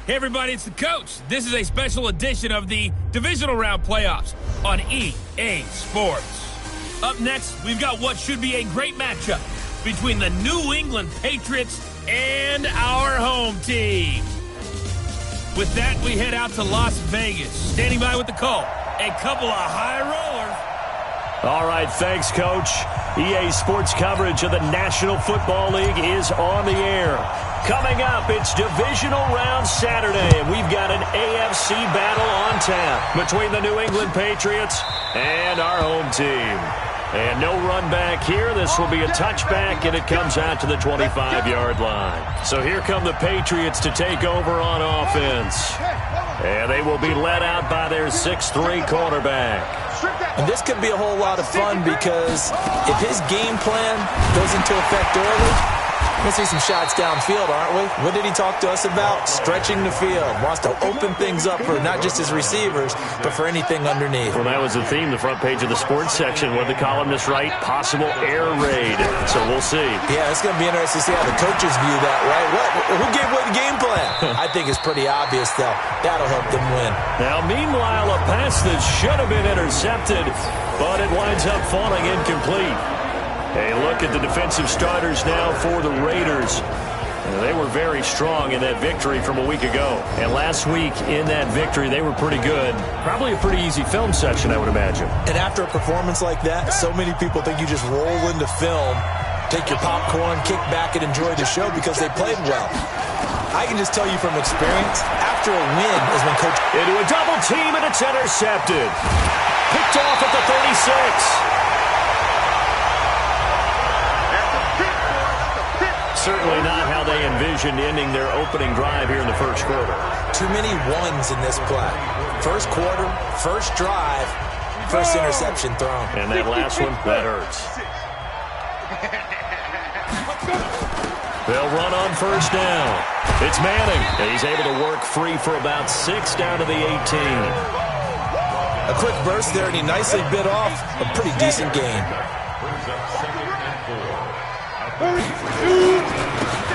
Hey everybody, it's the coach. This is a special edition of the Divisional Round Playoffs on EA Sports. Up next, we've got what should be a great matchup between the New England Patriots and our home team. With that, we head out to Las Vegas. Standing by with the call, a couple of high rollers. All right, thanks, Coach. EA Sports coverage of the National Football League is on the air. Coming up, it's Divisional Round Saturday, and we've got an AFC battle on tap between the New England Patriots and our home team. And no run back here. This will be a touchback, and it comes out to the 25-yard line. So here come the Patriots to take over on offense. And they will be led out by their 6'3" quarterback. And this could be a whole lot of fun because if his game plan goes into effect early, we're going to see some shots downfield, aren't we? What did he talk to us about? Stretching the field. Wants to open things up for not just his receivers, but for anything underneath. Well, that was the theme, the front page of the sports section, where the columnists write possible air raid. So we'll see. Yeah, it's going to be interesting to see how the coaches view that, right? Who gave away the game plan? I think it's pretty obvious, though. That'll help them win. Now, meanwhile, a pass that should have been intercepted, but it winds up falling incomplete. A look at the defensive starters now for the Raiders. They were very strong in that victory from a week ago. And last week in that victory, they were pretty good. Probably a pretty easy film session, I would imagine. And after a performance like that, so many people think you just roll into film, take your popcorn, kick back, and enjoy the show because they played well. I can just tell you from experience, after a win is when coach... Into a double team, and it's intercepted. Picked off at the 36. Certainly not how they envisioned ending their opening drive here in the first quarter. Too many ones in this play. First quarter, first drive, first interception thrown. And that last one, that hurts. They'll run on first down. It's Manning. He's able to work free for about 6 down to the 18. A quick burst there, and he nicely bit off a pretty decent gain.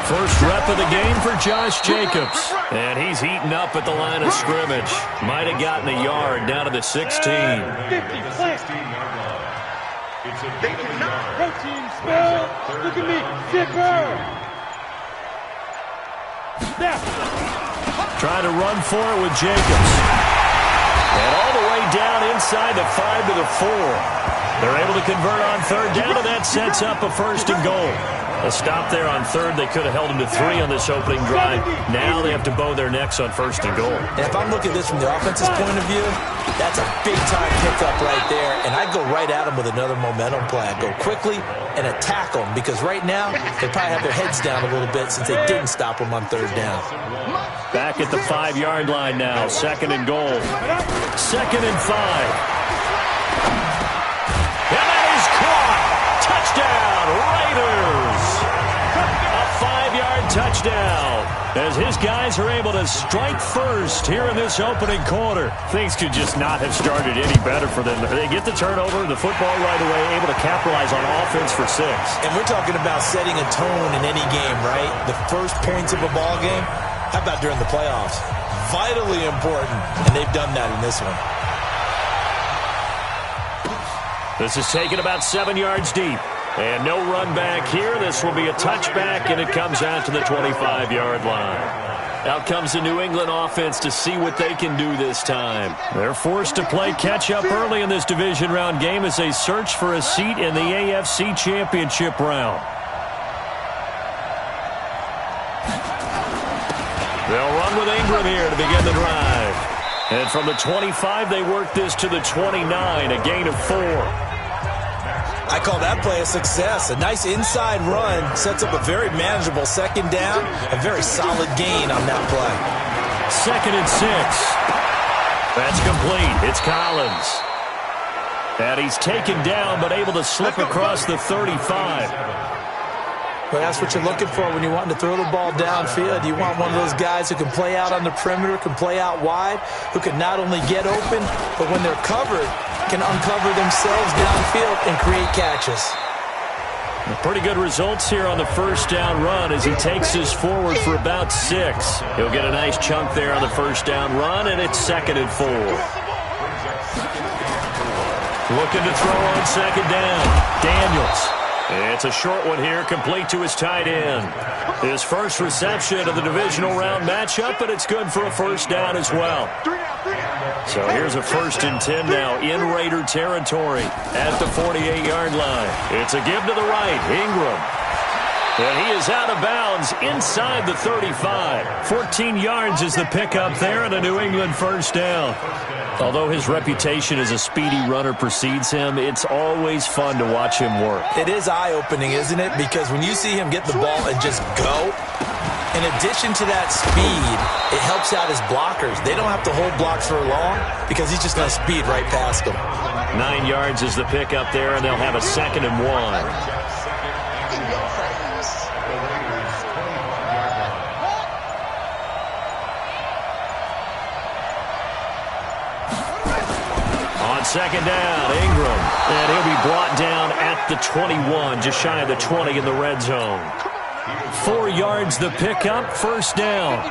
First rep of the game for Josh Jacobs. And he's heating up at the line of scrimmage. Might have gotten a yard down to the 16. They cannot protein spell. Look at me. Zipper. Trying to run for it with Jacobs. And all the way down inside the 5 to the 4. They're able to convert on third down, and that sets up a first and goal. A stop there on third. They could have held him to 3 on this opening drive. Now they have to bow their necks on first and goal. And if I'm looking at this from the offense's point of view, that's a big-time pickup right there. And I'd go right at him with another momentum play. I'd go quickly and attack them because right now they probably have their heads down a little bit since they didn't stop them on third down. Back at the 5-yard line now. Second and goal. Second and 5. Touchdown, Raiders! A 5-yard touchdown as his guys are able to strike first here in this opening quarter. Things could just not have started any better for them. They get the turnover, the football right away, able to capitalize on offense for 6. And we're talking about setting a tone in any game, right? The first points of a ball game. How about during the playoffs? Vitally important, and they've done that in this one. This is taken about 7 yards deep. And no run back here. This will be a touchback, and it comes out to the 25-yard line. Out comes the New England offense to see what they can do this time. They're forced to play catch-up early in this division round game as they search for a seat in the AFC Championship round. They'll run with Ingram here to begin the drive. And from the 25, they work this to the 29, a gain of 4. I call that play a success. A nice inside run sets up a very manageable second down. A very solid gain on that play. Second and 6. That's complete. It's Collins. And he's taken down but able to slip across the 35. Well, that's what you're looking for when you're wanting to throw the ball downfield. You want one of those guys who can play out on the perimeter, can play out wide, who can not only get open, but when they're covered, can uncover themselves downfield and create catches. Pretty good results here on the first down run as he takes us forward for about 6. He'll get a nice chunk there on the first down run, and it's 2nd and 4. Looking to throw on 2nd down. Daniels. It's a short one here, complete to his tight end. His first reception of the divisional round matchup, but it's good for a first down as well. So here's a 1st and 10 now in Raider territory at the 48-yard line. It's a give to the right, Ingram. And he is out of bounds inside the 35. 14 yards is the pickup there and a New England first down. Although his reputation as a speedy runner precedes him, it's always fun to watch him work. It is eye-opening, isn't it? Because when you see him get the ball and just go, in addition to that speed, it helps out his blockers. They don't have to hold blocks for long because he's just going to speed right past them. 9 yards is the pickup there, and they'll have a 2nd and 1. On 2nd down, Ingram. And he'll be brought down at the 21, just shy of the 20 in the red zone. 4 yards the pickup, first down.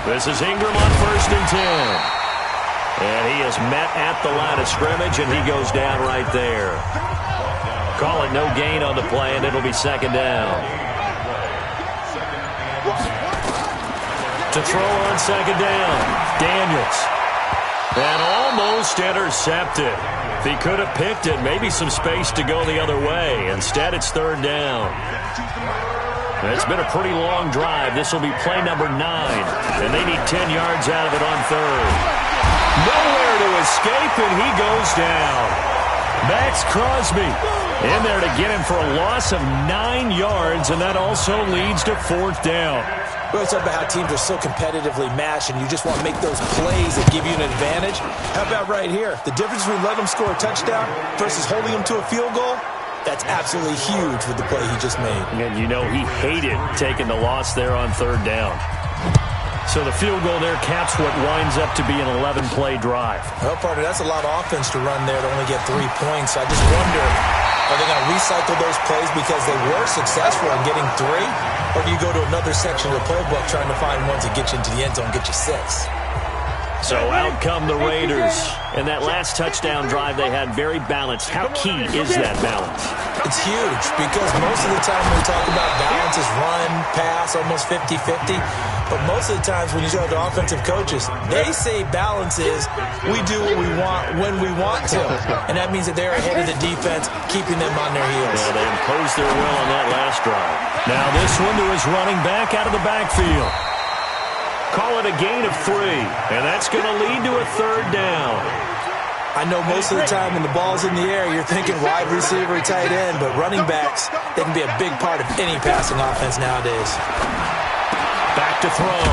This is Ingram on 1st and 10. And he is met at the line of scrimmage, and he goes down right there. Call it no gain on the play, and it'll be 2nd down. To throw on 2nd down, Daniels. And almost intercepted. If he could have picked it, maybe some space to go the other way. Instead, it's 3rd down. It's been a pretty long drive. This will be play number 9. And they need 10 yards out of it on 3rd. Nowhere to escape, and he goes down. Max Crosby in there to get him for a loss of 9 yards, and that also leads to 4th down. We always talk about how teams are so competitively matched, and you just want to make those plays that give you an advantage. How about right here? The difference between letting them score a touchdown versus holding them to a field goal, that's absolutely huge with the play he just made. And you know he hated taking the loss there on 3rd down. So the field goal there caps what winds up to be an 11-play drive. Well, partner, that's a lot of offense to run there to only get 3 points. I just wonder, are they going to recycle those plays because they were successful in getting 3? Or do you go to another section of the playbook trying to find ones that get you into the end zone, get you 6? So out come the Raiders. And that last touchdown drive they had very balanced. How key is that balance? It's huge because most of the time when we talk about balance is run, pass, almost 50-50. But most of the times when you talk to offensive coaches, they say balance is we do what we want when we want to. And that means that they're ahead of the defense, keeping them on their heels. Yeah, they imposed their will on that last drive. Now this one to his running back out of the backfield. Call it a gain of 3, and that's going to lead to a 3rd down. I know most of the time when the ball's in the air, you're thinking wide receiver, tight end, but running backs, they can be a big part of any passing offense nowadays. Back to throw.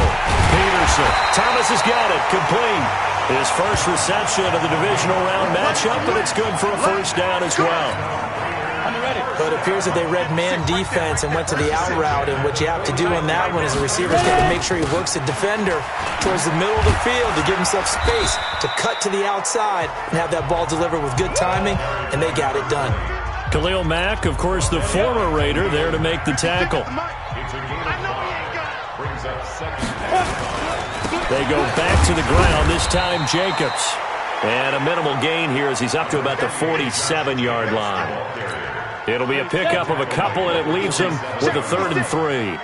Peterson. Thomas has got it. Complete. His first reception of the divisional round matchup, but it's good for a first down as well. But it appears that they read man defense and went to the out route, and what you have to do on that one is the receiver's got to make sure he works the defender towards the middle of the field to give himself space to cut to the outside and have that ball delivered with good timing, and they got it done. Khalil Mack, of course, the former Raider, there to make the tackle. They go back to the ground, this time Jacobs. And a minimal gain here as he's up to about the 47-yard line. It'll be a pickup of a couple, and it leaves him with a 3rd and 3.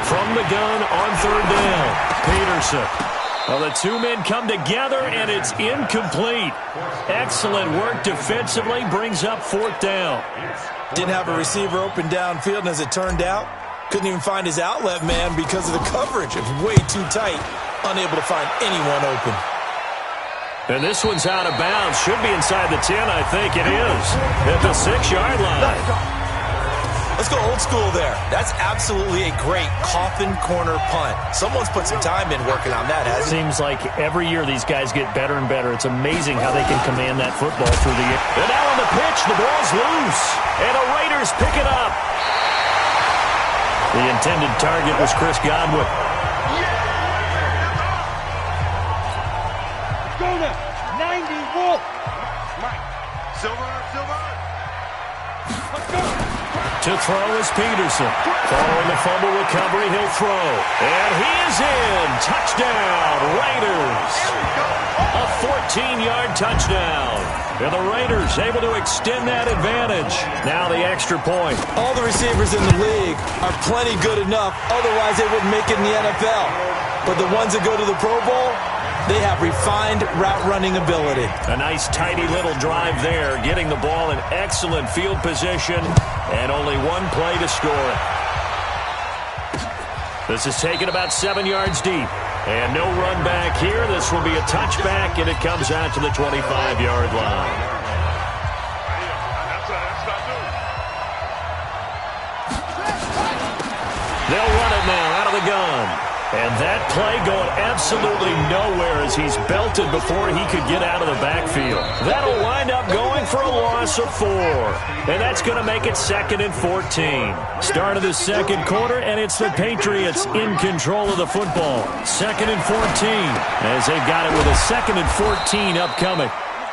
From the gun on 3rd down, Peterson. Well, the 2 men come together, and it's incomplete. Excellent work defensively, brings up 4th down. Didn't have a receiver open downfield, and as it turned out, couldn't even find his outlet man because of the coverage. It was way too tight, unable to find anyone open. And this one's out of bounds. Should be inside the 10, I think it is. At the 6-yard line. Let's go old school there. That's absolutely a great coffin corner punt. Someone's put some time in working on that, hasn't it? Seems like every year these guys get better and better. It's amazing how they can command that football through the air. And now on the pitch, the ball's loose. And the Raiders pick it up. The intended target was Chris Godwin. Atlanta, 90 Wolf. Silver. Let's go. To throw is Peterson. Following the fumble recovery, he'll throw. And he is in. Touchdown, Raiders. A 14-yard touchdown. And the Raiders able to extend that advantage. Now the extra point. All the receivers in the league are plenty good enough. Otherwise, they wouldn't make it in the NFL. But the ones that go to the Pro Bowl, they have refined route running ability. A nice, tidy little drive there, getting the ball in excellent field position, and only one play to score it. This is taken about 7 yards deep. And no run back here. This will be a touchback, and it comes out to the 25-yard line. They'll run it now out of the gun. And that play going absolutely nowhere as he's belted before he could get out of the backfield. That'll wind up going for a loss of 4. And that's going to make it 2nd and 14. Start of the second quarter, and it's the Patriots in control of the football. 2nd and 14 as they've got it with a 2nd and 14 upcoming.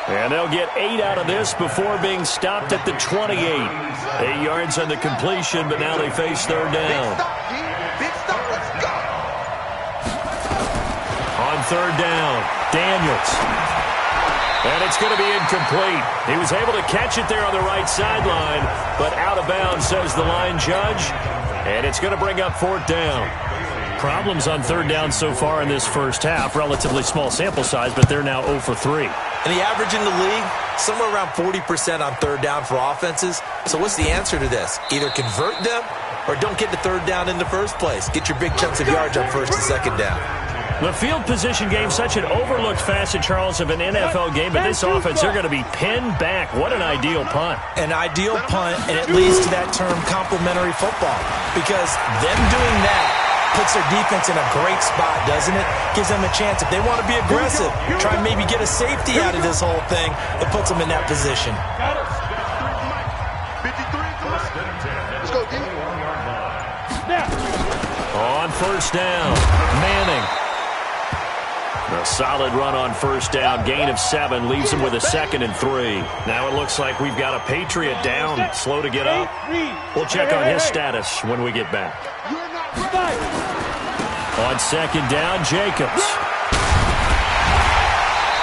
And they'll get 8 out of this before being stopped at the 28. 8 yards on the completion, but now they face third down. On third down, Daniels. And it's going to be incomplete. He was able to catch it there on the right sideline, but out of bounds, says the line judge. And it's going to bring up fourth down. Problems on third down so far in this first half. Relatively small sample size, but they're now 0 for 3. And the average in the league, somewhere around 40% on third down for offenses. So what's the answer to this? Either convert them or don't get the third down in the first place. Get your big chunks of yards on first and second down. The field position game, such an overlooked facet, Charles, of an NFL game, but this offense, they're going to be pinned back. What an ideal punt. An ideal punt, and it leads to that term complementary football, because them doing that puts their defense in a great spot, doesn't it? Gives them a chance. If they want to be aggressive, try and maybe get a safety out of this whole thing, it puts them in that position. Got it. 53. Let's go, D. On first down, Manning. A solid run on first down. Gain of 7 leaves him with a 2nd and 3. Now it looks like we've got a Patriot down, slow to get up. We'll check on his status when we get back. On second down, Jacobs.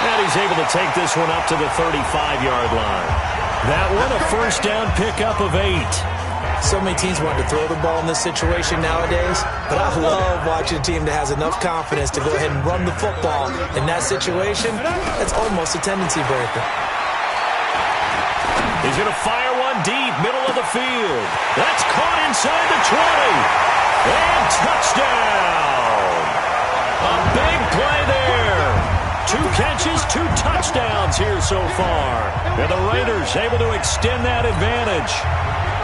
And he's able to take this one up to the 35-yard line. That one a first down pickup of 8. So many teams want to throw the ball in this situation nowadays, but I love watching a team that has enough confidence to go ahead and run the football. In that situation, it's almost a tendency breaker. He's going to fire one deep, middle of the field. That's caught inside the 20. And touchdown. A big play there. 2 catches, 2 touchdowns here so far. And the Raiders able to extend that advantage.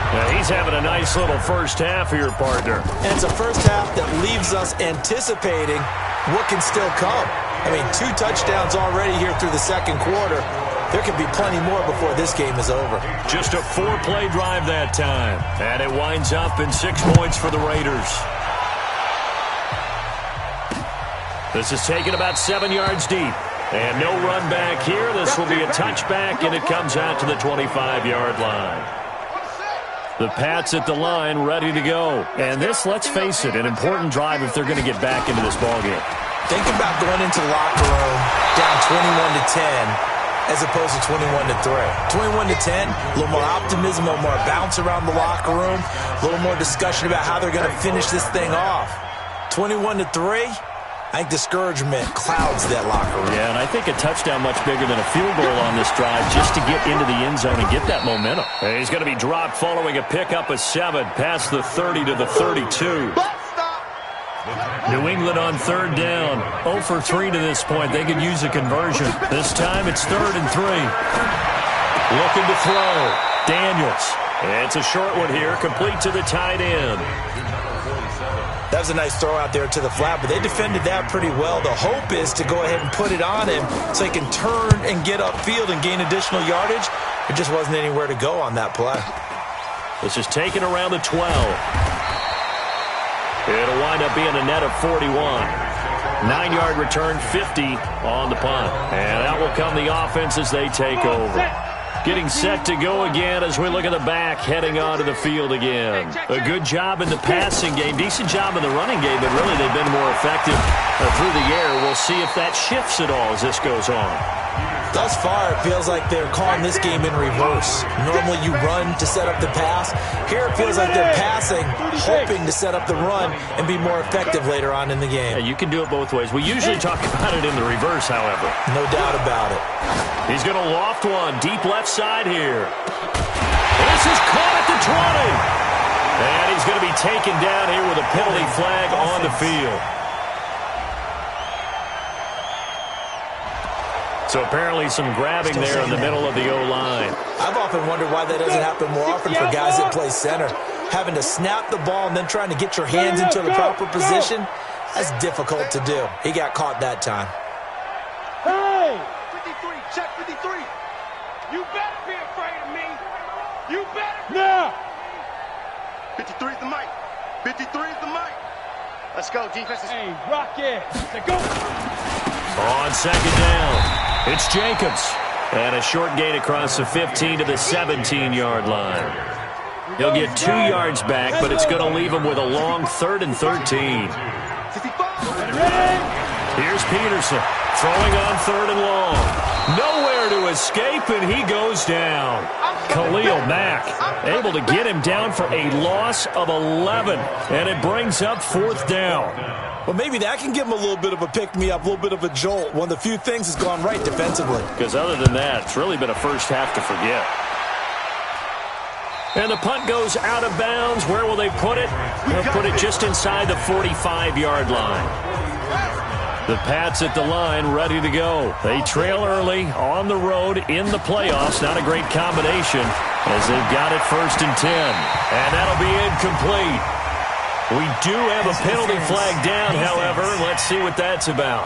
Now he's having a nice little first half here, partner. And it's a first half that leaves us anticipating what can still come. I mean, 2 touchdowns already here through the second quarter. There could be plenty more before this game is over. Just a 4-play drive that time. And it winds up in 6 points for the Raiders. This is taken about 7 yards deep. And no run back here. This will be a touchback, and it comes out to the 25-yard line. The Pats at the line, ready to go. And this, let's face it, an important drive if they're going to get back into this ballgame. Think about going into the locker room down 21-10 as opposed to 21-3. 21-10, a little more optimism, a little more bounce around the locker room, a little more discussion about how they're going to finish this thing off. 21-3, I think discouragement clouds that locker room. Yeah, and I think a touchdown much bigger than a field goal on this drive just to get into the end zone and get that momentum. And he's going to be dropped following a pickup of 7 past the 30 to the 32. New England on third down. 0 for 3 to this point. They could use a conversion. This time it's 3rd and 3. Looking to throw. Daniels. It's a short one here, complete to the tight end. That was a nice throw out there to the flat, but they defended that pretty well. The hope is to go ahead and put it on him so he can turn and get upfield and gain additional yardage. There just wasn't anywhere to go on that play. This is taken around the 12. It'll wind up being a net of 41. 9-yard return, 50 on the punt. And out will come the offense as they take over. Getting set to go again as we look at the back heading onto the field again. A good job in the passing game, decent job in the running game, but really they've been more effective through the air. We'll see if that shifts at all as this goes on. Thus far, it feels like they're calling this game in reverse. Normally you run to set up the pass. Here it feels like they're passing, hoping to set up the run and be more effective later on in the game. Yeah, you can do it both ways. We usually talk about it in the reverse, however. No doubt about it. He's going to loft one, deep left side here. This is caught at the 20. And he's going to be taken down here with a penalty flag on the field. So apparently some grabbing there in the middle of the O-line. I've often wondered why that doesn't happen more often for guys that play center. Having to snap the ball and then trying to get your hands into the proper position, that's difficult to do. He got caught that time. Hey! 53, check 53. You better be afraid of me. You better be. Now! 53 is the mic. 53 is the mic. Let's go, defense. Hey, rock it. Let's go. On second down, it's Jacobs. And a short gain across the 15 to the 17-yard line. He'll get 2 yards back, but it's going to leave him with a long 3rd and 13. Here's Peterson throwing on 3rd and long. Nowhere to escape, and he goes down. Khalil Mack able to get him down for a loss of 11, and it brings up 4th down. Well, maybe that can give him a little bit of a pick-me-up, a little bit of a jolt. One of the few things has gone right defensively. Because other than that, it's really been a first half to forget. And the punt goes out of bounds. Where will they put it? They'll put it just inside the 45-yard line. The Pats at the line, ready to go. They trail early on the road in the playoffs. Not a great combination as they've got it 1st and 10. And that'll be incomplete. We do have a penalty flag down, however. Let's see what that's about.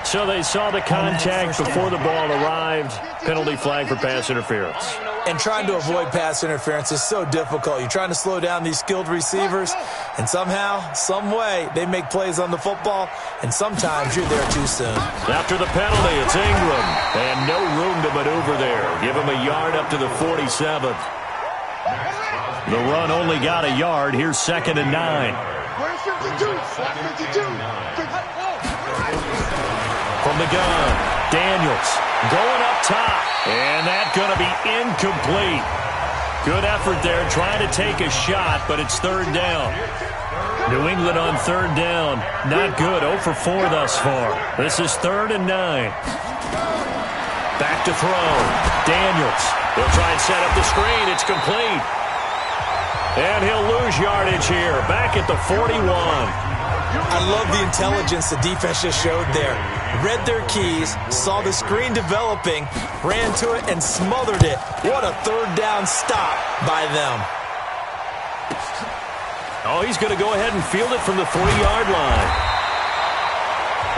So they saw the contact before the ball arrived. Penalty flag for pass interference. And trying to avoid pass interference is so difficult. You're trying to slow down these skilled receivers, and somehow, some way, they make plays on the football, and sometimes you're there too soon. After the penalty, it's Ingram, and no room to maneuver there. Give him a yard up to the 47. The run only got a yard. Here's 2nd and 9. Where's 52? 52. From the gun, Daniels going up top. And that's going to be incomplete. Good effort there trying to take a shot, but it's 3rd down. New England on 3rd down. Not good. 0 for 4 thus far. This is 3rd and 9. Back to throw. Daniels. He'll try and set up the screen. It's complete. And he'll lose yardage here. Back at the 41. I love the intelligence the defense just showed there. Read their keys, saw the screen developing, ran to it, and smothered it. What a 3rd down stop by them. Oh, he's going to go ahead and field it from the 3-yard line.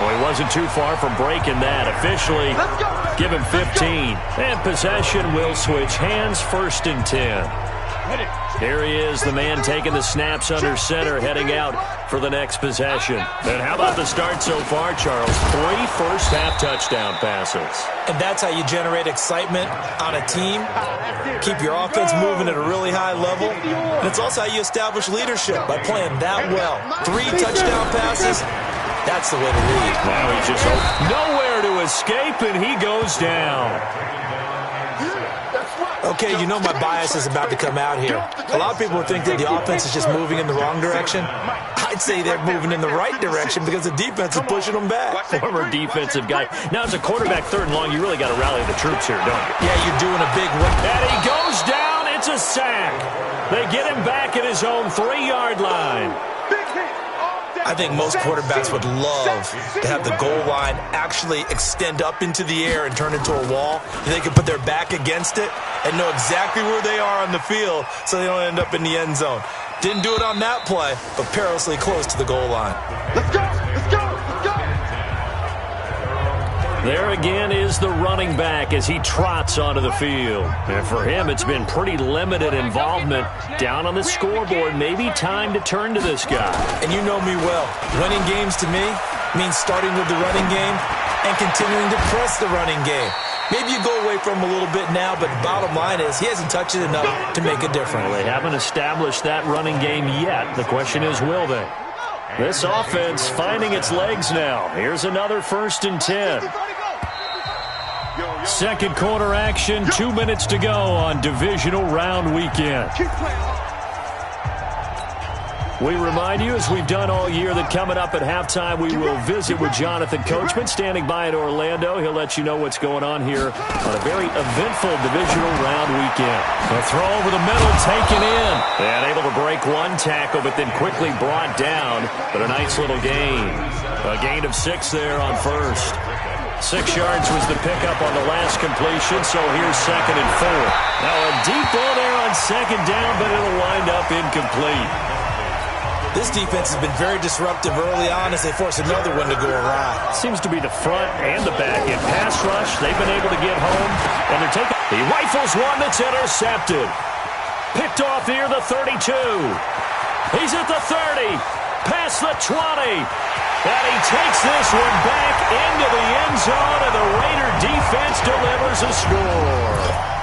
Well, he wasn't too far from breaking that. Officially, give him 15. And possession will switch hands, 1st and 10. Here he is, the man taking the snaps under center, heading out for the next possession. And how about the start so far, Charles? 3 first-half touchdown passes. And that's how you generate excitement on a team. Keep your offense moving at a really high level. And it's also how you establish leadership, by playing that well. 3 touchdown passes, that's the way to lead. Now he's just nowhere to escape, and he goes down. Okay, you know my bias is about to come out here. A lot of people would think that the offense is just moving in the wrong direction. I'd say they're moving in the right direction because the defense is pushing them back. Former defensive guy. Now, as a quarterback 3rd and long, you really got to rally the troops here, don't you? Yeah, you're doing a big one. And he goes down. It's a sack. They get him back at his own 3-yard line. I think most quarterbacks would love to have the goal line actually extend up into the air and turn into a wall. And they can put their back against it and know exactly where they are on the field so they don't end up in the end zone. Didn't do it on that play, but perilously close to the goal line. Let's go! Let's go! Let's go! There There again is the running back as he trots onto the field. And for him, it's been pretty limited involvement down on the scoreboard. Maybe time to turn to this guy. And you know me well. Winning games to me means starting with the running game and continuing to press the running game. Maybe you go away from him a little bit now, but the bottom line is he hasn't touched it enough to make a difference. Well, they haven't established that running game yet. The question is, will they? This offense finding its legs now. Here's another 1st and 10. Second quarter action, 2 minutes to go on Divisional Round Weekend. We remind you, as we've done all year, that coming up at halftime, we will visit with Jonathan Coachman standing by in Orlando. He'll let you know what's going on here on a very eventful Divisional Round weekend. A throw over the middle, taken in. And able to break one tackle, but then quickly brought down. But a nice little gain. A gain of 6 there on first. 6 yards was the pickup on the last completion, so here's 2nd and 4. Now a deep ball there on 2nd down, but it'll wind up incomplete. This defense has been very disruptive early on as they force another one to go awry. Seems to be the front and the back. In pass rush, they've been able to get home, and they're taking. He rifles one that's intercepted. Picked off near the 32. He's at the 30. Past the 20. And he takes this one back into the end zone, and the Raider defense delivers a score.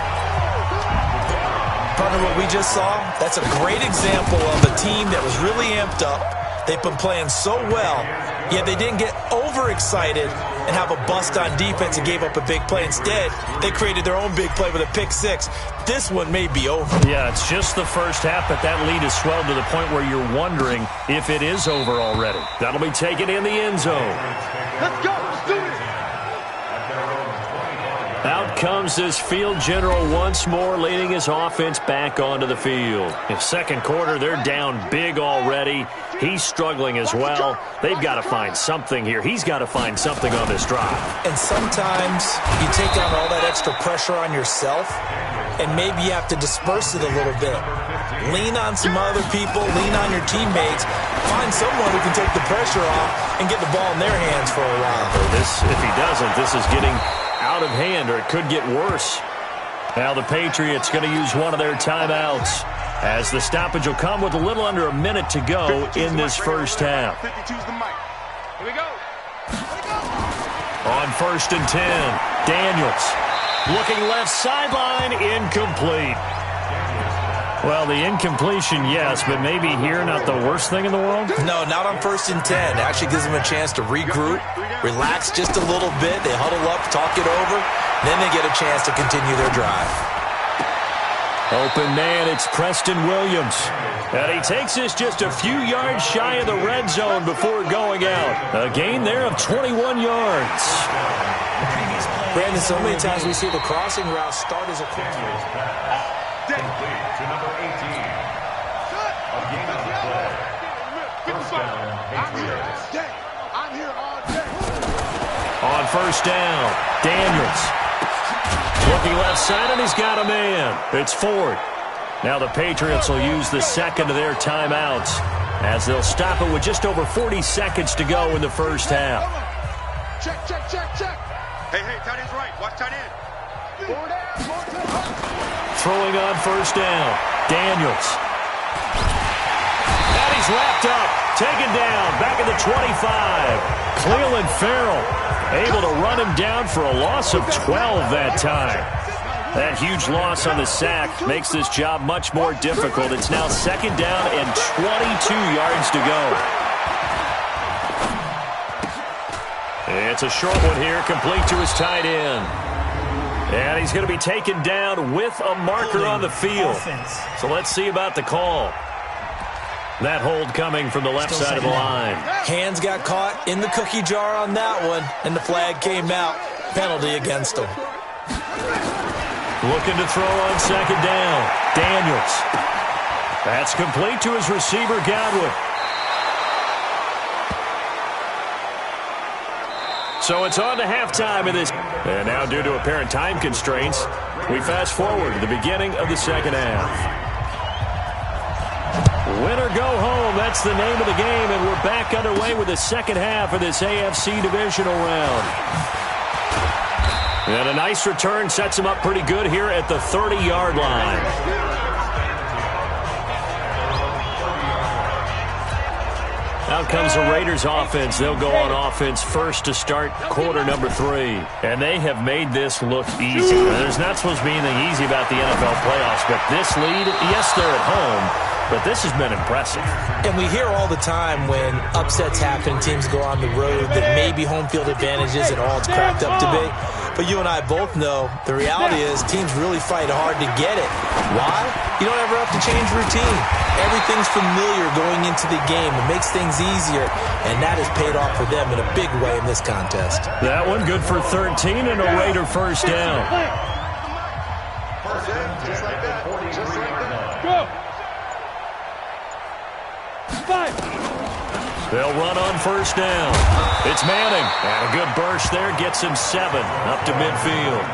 Partner, what we just saw, that's a great example of a team that was really amped up. They've been playing so well, yet they didn't get overexcited and have a bust on defense and gave up a big play. Instead, they created their own big play with a pick 6. This one may be over. Yeah, it's just the first half, but that lead has swelled to the point where you're wondering if it is over already. That'll be taken in the end zone. Let's go. Let's do this. Out comes this field general once more, leading his offense back onto the field. In second quarter, they're down big already. He's struggling as well. They've got to find something here. He's got to find something on this drive. And sometimes you take on all that extra pressure on yourself, and maybe you have to disperse it a little bit. Lean on some other people, lean on your teammates, find someone who can take the pressure off and get the ball in their hands for a while. If he doesn't, this is getting out of hand, or it could get worse. Now the Patriots going to use one of their timeouts, as the stoppage will come with a little under a minute to go in this first half. Here we go. On 1st and 10, Daniels looking left sideline, incomplete. Well, the incompletion, yes, but maybe here not the worst thing in the world? No, not on 1st and 10. It actually gives them a chance to regroup, relax just a little bit. They huddle up, talk it over, then they get a chance to continue their drive. Open man, it's Preston Williams. And he takes this just a few yards shy of the red zone before going out. A gain there of 21 yards. Brandon, so many times we see the crossing route start as a quick On 1st down, Daniels. Looking left side, and he's got a man. It's Ford. Now the Patriots will use the second of their timeouts, as they'll stop it with just over 40 seconds to go in the first half. Check. Hey, tight end's right. Watch tight end. Throwing on 1st down, Daniels. And he's wrapped up, taken down, back at the 25. Cleveland Farrell able to run him down for a loss of 12 that time. That huge loss on the sack makes this job much more difficult. It's now 2nd down and 22 yards to go. It's a short one here, complete to his tight end. And he's going to be taken down with a marker on the field. So let's see about the call. That hold coming from the left side of the line. Hands got caught in the cookie jar on that one, and the flag came out. Penalty against him. Looking to throw on 2nd down. Daniels. That's complete to his receiver, Godwin. So it's on to halftime in this. And now, due to apparent time constraints, we fast forward to the beginning of the second half. Win or go home, that's the name of the game, and we're back underway with the second half of this AFC Divisional round. And a nice return sets him up pretty good here at the 30-yard line. Out comes the Raiders offense. They'll go on offense first to start quarter number 3. And they have made this look easy. There's not supposed to be anything easy about the NFL playoffs, but this lead, yes, they're at home, but this has been impressive. And we hear all the time when upsets happen, teams go on the road, that maybe home field advantages and all it's cracked up to be. But you and I both know the reality is teams really fight hard to get it. Why? You don't ever have to change routine. Everything's familiar going into the game. It makes things easier, and that has paid off for them in a big way in this contest. That one good for 13 and a Raider first down. Just like that. Just like that. Go. 5. They'll run on first down. It's Manning. And a good burst there gets him 7 up to midfield.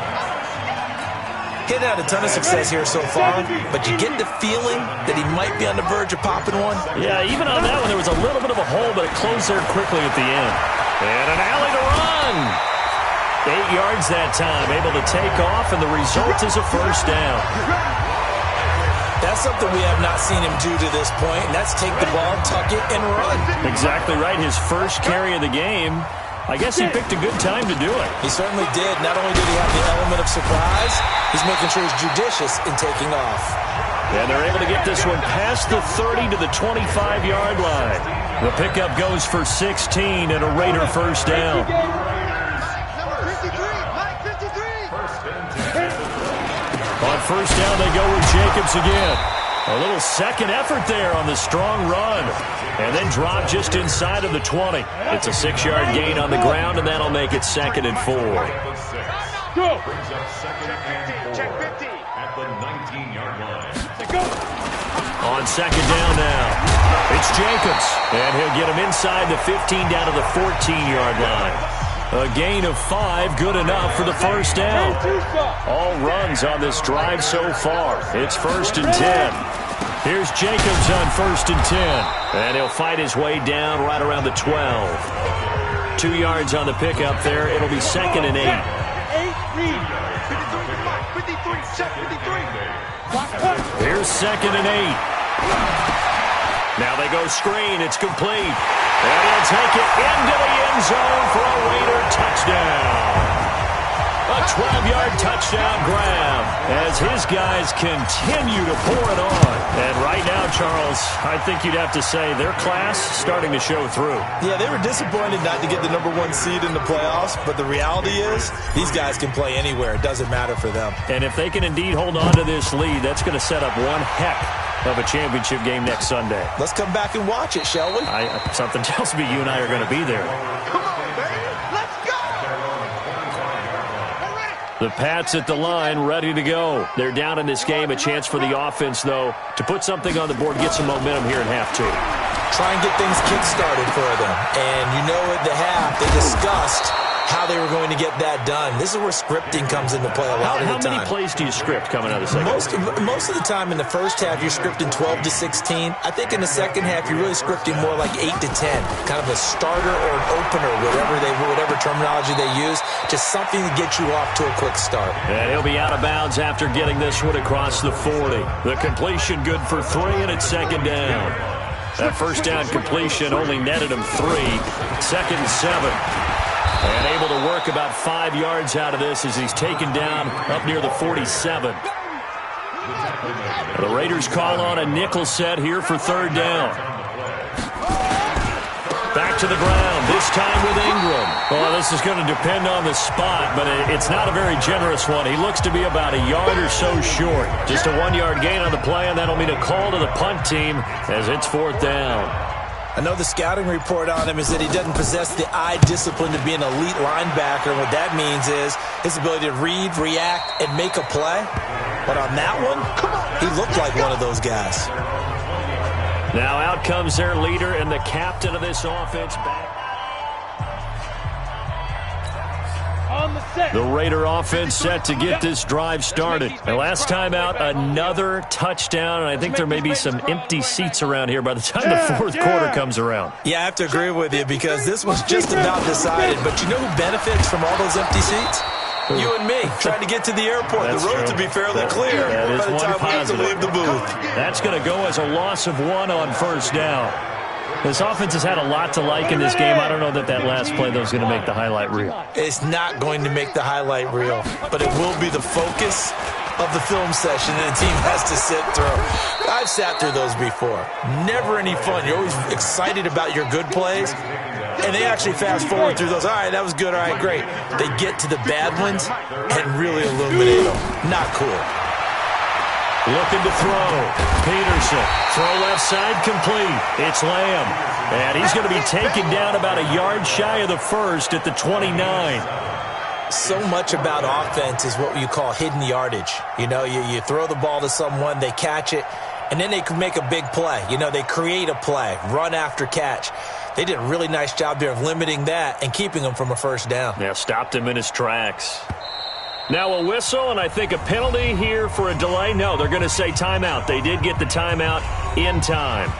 He's had a ton of success here so far, but you get the feeling that he might be on the verge of popping one. Yeah, even on that one, there was a little bit of a hole, but it closed there quickly at the end. And an alley to run. 8 yards that time, able to take off, and the result is a first down. That's something we have not seen him do to this point, and that's take the ball, tuck it, and run. Exactly right. His first carry of the game. I guess he picked a good time to do it. He certainly did. Not only did he have the element of surprise, he's making sure he's judicious in taking off. And they're able to get this one past the 30 to the 25-yard line. The pickup goes for 16 and a Raider first down. Number 53, Mike 53. On first down, they go with Jacobs again. A little second effort there on the strong run. And then drop just inside of the 20. It's a 6-yard gain on the ground, and that'll make it 2nd and 4. Go. Check 50. At the 19-yard line. Go. On second down now, it's Jacobs. And he'll get him inside the 15 down to the 14-yard line. A gain of 5, good enough for the first down. All runs on this drive so far. It's 1st and 10. Here's Jacobs on 1st and 10. And he'll fight his way down right around the 12. 2 yards on the pickup there. It'll be 2nd and 8. 53, check 53. Here's 2nd and 8. Now they go screen. It's complete. And he'll take it into the end zone for a Raider touchdown. A 12-yard touchdown grab as his guys continue to pour it on. And right now, Charles, I think you'd have to say their class starting to show through. Yeah, they were disappointed not to get the number 1 seed in the playoffs, but the reality is these guys can play anywhere. It doesn't matter for them. And if they can indeed hold on to this lead, that's going to set up one heck of a championship game next Sunday. Let's come back and watch it, shall we? Something tells me you and I are going to be there. Come on, baby. Let's go. The Pats at the line, ready to go. They're down in this game. A chance for the offense, though, to put something on the board, get some momentum here in half 2. Try and get things kick-started for them. And you know at the half, they discussed how they were going to get that done. This is where scripting comes into play a lot of the time. How many plays do you script coming out of the second? Most of the time in the first half, you're scripting 12 to 16. I think in the second half, you're really scripting more like 8 to 10. Kind of a starter or an opener, whatever terminology they use. Just something to get you off to a quick start. And he'll be out of bounds after getting this one across the 40. The completion good for 3, and it's 2nd down. That first down completion only netted him 3. 2nd and 7. And able to work about 5 yards out of this as he's taken down up near the 47. The Raiders call on a nickel set here for 3rd down. Back to the ground, this time with Ingram. Well, this is going to depend on the spot, but it's not a very generous one. He looks to be about a yard or so short. Just a 1-yard gain on the play, and that'll mean a call to the punt team as it's 4th down. I know the scouting report on him is that he doesn't possess the eye discipline to be an elite linebacker. What that means is his ability to read, react, and make a play. But on that one, he looked like one of those guys. Now out comes their leader and the captain of this offense back. On the The Raider offense set to get this drive started. And last time out, another touchdown, and I think there may be some empty seats around here by the time the fourth quarter comes around. Yeah, I have to agree with you because this was just about decided. But you know who benefits from all those empty seats? You and me, trying to get to the airport. That's the road true. to be fairly clear that is by the time we have to leave the booth. That's going to go as a loss of 1 on first down. This offense has had a lot to like in this game. I don't know that last play, though, is going to make the highlight reel. It's not going to make the highlight reel, but it will be the focus of the film session that the team has to sit through. I've sat through those before. Never any fun. You're always excited about your good plays, and they actually fast forward through those. All right, that was good. All right, great. They get to the bad ones and really illuminate them. Not cool. Looking to throw. Peterson. Throw left side complete. It's Lamb. And he's going to be taken down about a yard shy of the first at the 29. So much about offense is what you call hidden yardage. You know, you throw the ball to someone, they catch it, and then they can make a big play. You know, they create a play, run after catch. They did a really nice job there of limiting that and keeping him from a first down. Yeah, stopped him in his tracks. Now a whistle, and I think a penalty here for a delay. No, they're going to say timeout. They did get the timeout in time.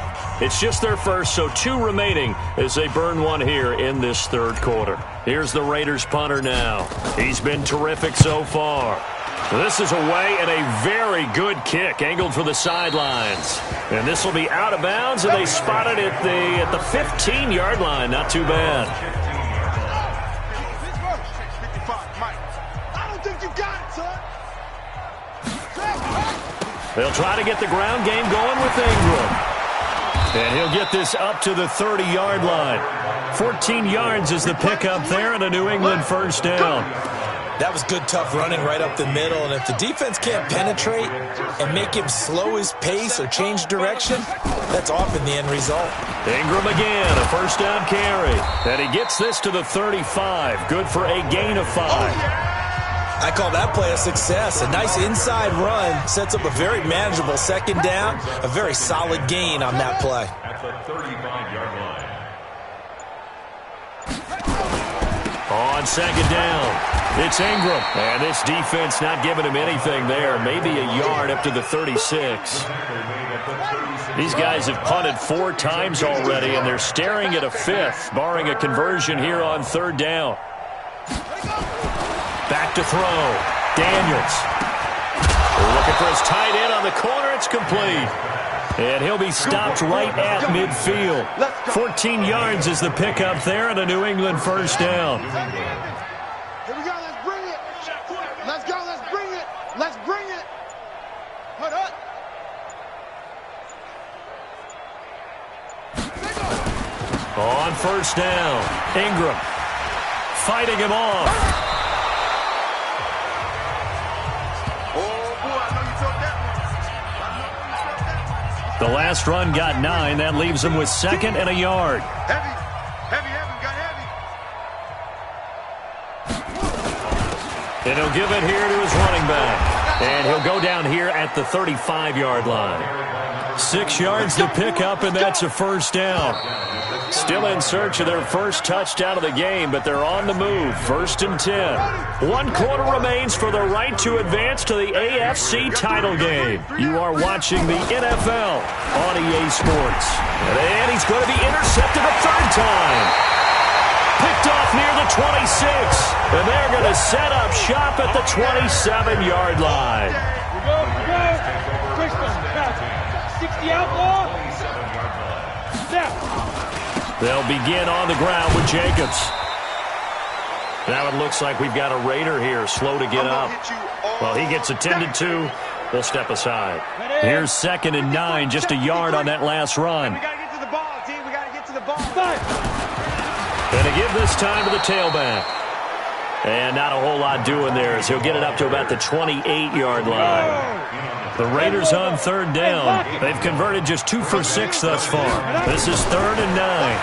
It's just their first, so 2 remaining as they burn 1 here in this third quarter. Here's the Raiders punter now. He's been terrific so far. This is away and a very good kick angled for the sidelines. And this will be out of bounds, and they spot it at the 15-yard line. Not too bad. They'll try to get the ground game going with Ingram. And he'll get this up to the 30-yard line. 14 yards is the pickup there and a New England first down. That was good, tough running right up the middle. And if the defense can't penetrate and make him slow his pace or change direction, that's often the end result. Ingram again, a first down carry. And he gets this to the 35. Good for a gain of 5. I call that play a success. A nice inside run sets up a very manageable second down, a very solid gain on that play. At the 35-yard line. On second down, it's Ingram. And this defense not giving him anything there. Maybe a yard up to the 36. These guys have punted 4 times already, and they're staring at a 5th, barring a conversion here on third down. Back to throw. Daniels. Looking for his tight end on the corner. It's complete. And he'll be stopped right at midfield. 14 yards is the pickup there and a New England first down. Here we go. Let's bring it. Let's go. Let's bring it. Let's bring it. Put up. On first down, Ingram fighting him off. The last run got 9. That leaves him with 2nd and a yard. Heavy, got heavy. And he'll give it here to his running back. And he'll go down here at the 35-yard line. 6 yards to pick up, and that's a first down. Still in search of their first touchdown of the game, but they're on the move. 1st and 10. 1 quarter remains for the right to advance to the AFC title game. You are watching the NFL on EA Sports. And he's going to be intercepted a 3rd time. Picked off near the 26. And they're going to set up shop at the 27-yard line. We go. 60 outlaw. Step. They'll begin on the ground with Jacobs. Now it looks like we've got a Raider here, slow to get up. Well, he gets attended to. They'll step aside. Here's 2nd and 9, just a yard on that last run. We got to get to the ball, team. We got to get to the ball. And to give this time to the tailback. And not a whole lot doing there as he'll get it up to about the 28-yard line. The Raiders on 3rd down. They've converted just 2 for 6 thus far. This is 3rd and 9.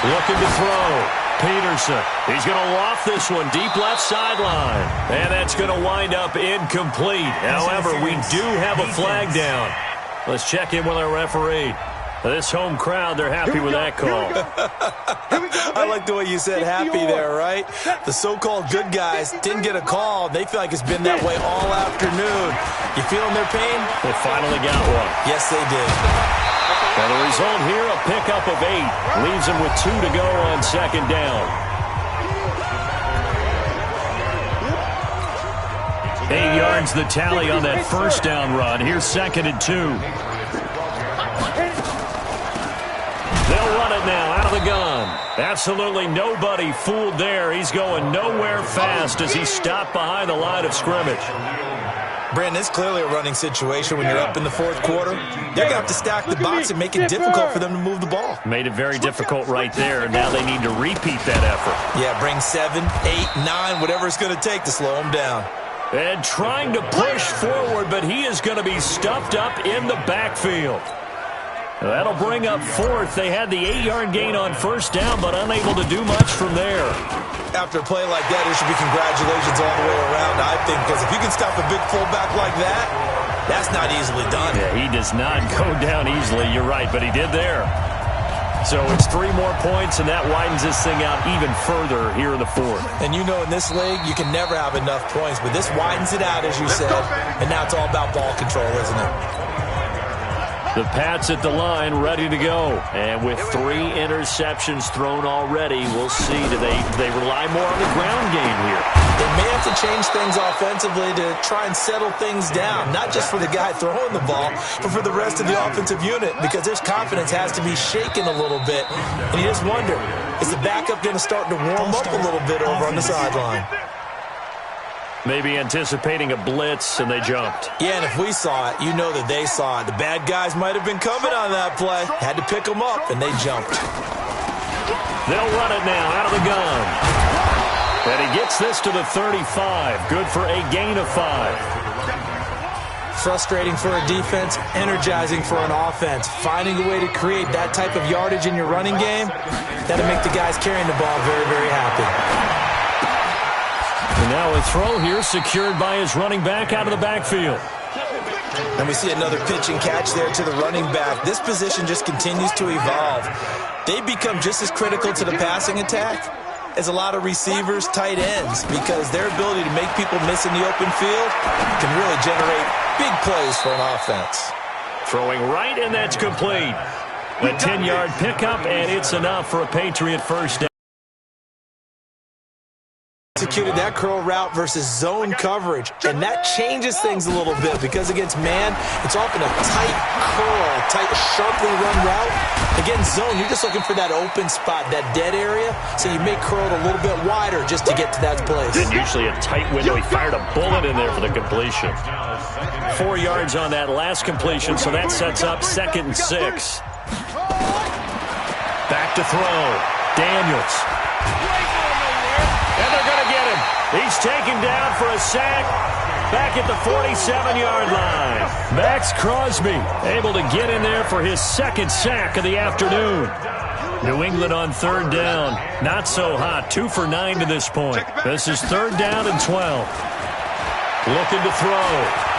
Looking to throw. Peterson. He's going to loft this one deep left sideline. And that's going to wind up incomplete. However, we do have a flag down. Let's check in with our referee. This home crowd, they're happy with that call. I like the way you said happy there, right? The so-called good guys didn't get a call. They feel like it's been that way all afternoon. You feeling their pain? They finally got one. Yes, they did. And the result here, a pickup of 8. Leaves them with 2 to go on second down. 8 yards the tally on that first down run. Here's 2nd and 2. They'll run it now out of the gun. Absolutely nobody fooled there. He's going nowhere fast as he stopped behind the line of scrimmage. Brandon, it's clearly a running situation when you're up in the fourth quarter. They're going to have to stack the box and make it difficult for them to move the ball. Made it very difficult right there. Now they need to repeat that effort. Yeah, bring 7, 8, 9, whatever it's going to take to slow them down. And trying to push forward, but he is going to be stuffed up in the backfield. That'll bring up 4th. They had the 8-yard gain on first down, but unable to do much from there. After a play like that, there should be congratulations all the way around, I think, because if you can stop a big fullback like that, that's not easily done. Yeah, he does not go down easily. You're right, but he did there. So it's 3 more points, and that widens this thing out even further here in the 4th. And you know in this league, you can never have enough points, but this widens it out, as you said, and now it's all about ball control, isn't it? The Pats at the line, ready to go. And with 3 interceptions thrown already, we'll see. Do they rely more on the ground game here? They may have to change things offensively to try and settle things down, not just for the guy throwing the ball, but for the rest of the offensive unit, because their confidence has to be shaken a little bit. And you just wonder, is the backup going to start to warm up a little bit over on the sideline? Maybe anticipating a blitz, and they jumped. Yeah, and if we saw it, you know that they saw it. The bad guys might have been coming on that play. Had to pick them up, and they jumped. They'll run it now out of the gun. And he gets this to the 35. Good for a gain of 5. Frustrating for a defense, energizing for an offense. Finding a way to create that type of yardage in your running game, that'll make the guys carrying the ball very, very happy. And now a throw here secured by his running back out of the backfield. And we see another pitch and catch there to the running back. This position just continues to evolve. They become just as critical to the passing attack as a lot of receivers, tight ends, because their ability to make people miss in the open field can really generate big plays for an offense. Throwing right, and that's complete. A 10-yard pickup, and it's enough for a Patriot first down. Executed that curl route versus zone coverage, and that changes things a little bit because against man, it's often a tight curl, tight, sharply run route. Against zone, you're just looking for that open spot, that dead area, so you may curl it a little bit wider just to get to that place. And usually a tight window. He fired a bullet in there for the completion. 4 yards on that last completion, so that sets up 2nd and 6. Back to throw. Daniels. And they're going to get him. He's taken down for a sack back at the 47-yard line. Max Crosby able to get in there for his 2nd sack of the afternoon. New England on 3rd down. Not so hot. 2 for 9 to this point. This is 3rd down and 12. Looking to throw.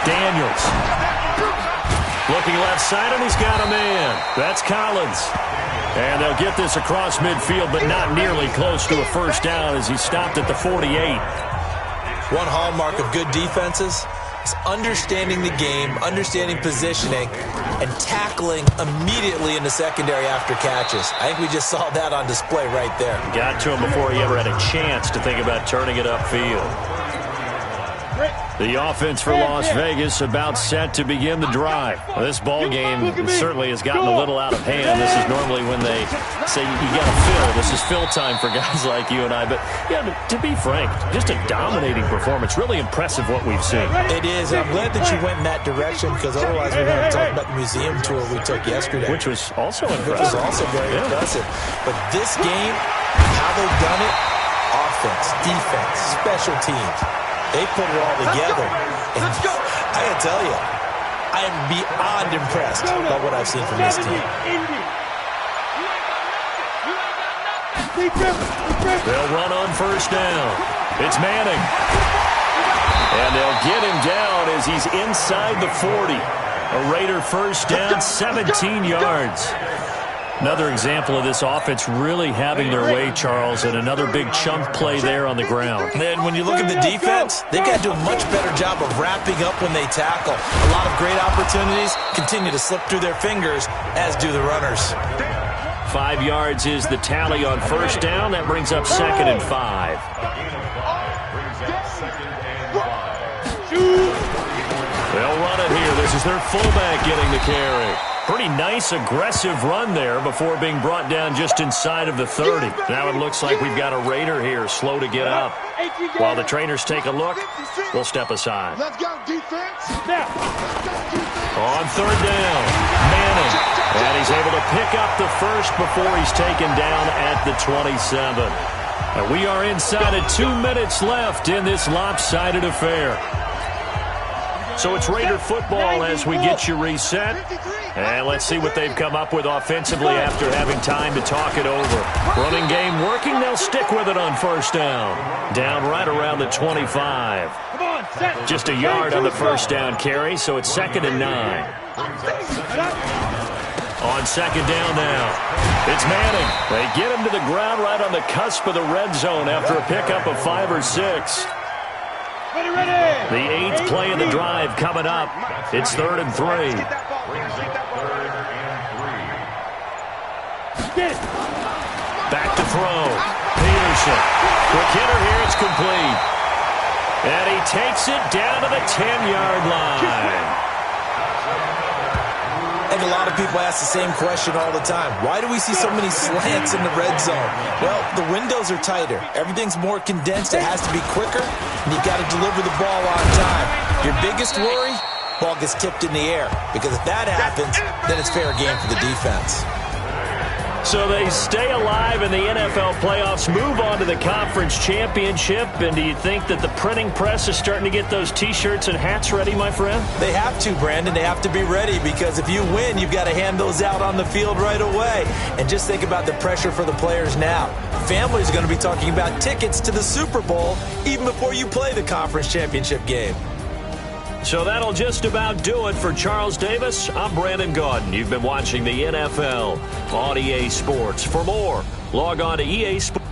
Daniels. Looking left side, and he's got a man. That's Collins. And they'll get this across midfield, but not nearly close to a first down as he stopped at the 48. One hallmark of good defenses is understanding the game, understanding positioning, and tackling immediately in the secondary after catches. I think we just saw that on display right there. Got to him before he ever had a chance to think about turning it upfield. The offense for Las Vegas about set to begin the drive. This ball game certainly has gotten a little out of hand. This is normally when they say you got to fill. This is fill time for guys like you and I. But yeah, to be frank, just a dominating performance. Really impressive what we've seen. It is. I'm glad that you went in that direction because otherwise we're going to talk about the museum tour we took yesterday. Which was also impressive. Which was also very impressive. But this game, how they've done it, offense, defense, special teams. They put it all together. And I got to tell you, I am beyond impressed by what I've seen from this team. They'll run on first down. It's Manning. And they'll get him down as he's inside the 40. A Raider first down, 17 yards. Another example of this offense really having their way, Charles, and another big chunk play there on the ground. And when you look at the defense, they've got to do a much better job of wrapping up when they tackle. A lot of great opportunities continue to slip through their fingers, as do the runners. 5 yards is the tally on first down. That brings up 2nd and 5. They'll run it here. This is their fullback getting the carry. Pretty nice, aggressive run there before being brought down just inside of the 30. Now it looks like we've got a Raider here, slow to get up. While the trainers take a look, we'll step aside. Let's go, defense. On third down, Manning. And he's able to pick up the first before he's taken down at the 27. And we are inside of 2 minutes left in this lopsided affair. So it's Raider football as we get you reset. And let's see what they've come up with offensively after having time to talk it over. Running game working. They'll stick with it on first down. Down right around the 25. Just a yard on the first down carry, so it's 2nd and 9. On second down now, it's Manning. They get him to the ground right on the cusp of the red zone after a pickup of 5 or 6. The 8th play of the drive coming up. It's 3rd and 3. Back to throw. Peterson. Quick hitter here. It's complete. And he takes it down to the 10-yard line. I think a lot of people ask the same question all the time. Why do we see so many slants in the red zone? Well, the windows are tighter. Everything's more condensed. It has to be quicker, and you've got to deliver the ball on time. Your biggest worry? Ball gets tipped in the air. Because if that happens, then it's fair game for the defense. So they stay alive in the NFL playoffs, move on to the conference championship. And do you think that the printing press is starting to get those T-shirts and hats ready, my friend? They have to, Brandon. They have to be ready because if you win, you've got to hand those out on the field right away. And just think about the pressure for the players now. Families are going to be talking about tickets to the Super Bowl even before you play the conference championship game. So that'll just about do it for Charles Davis. I'm Brandon Gaudin. You've been watching the NFL on EA Sports. For more, log on to EA Sports.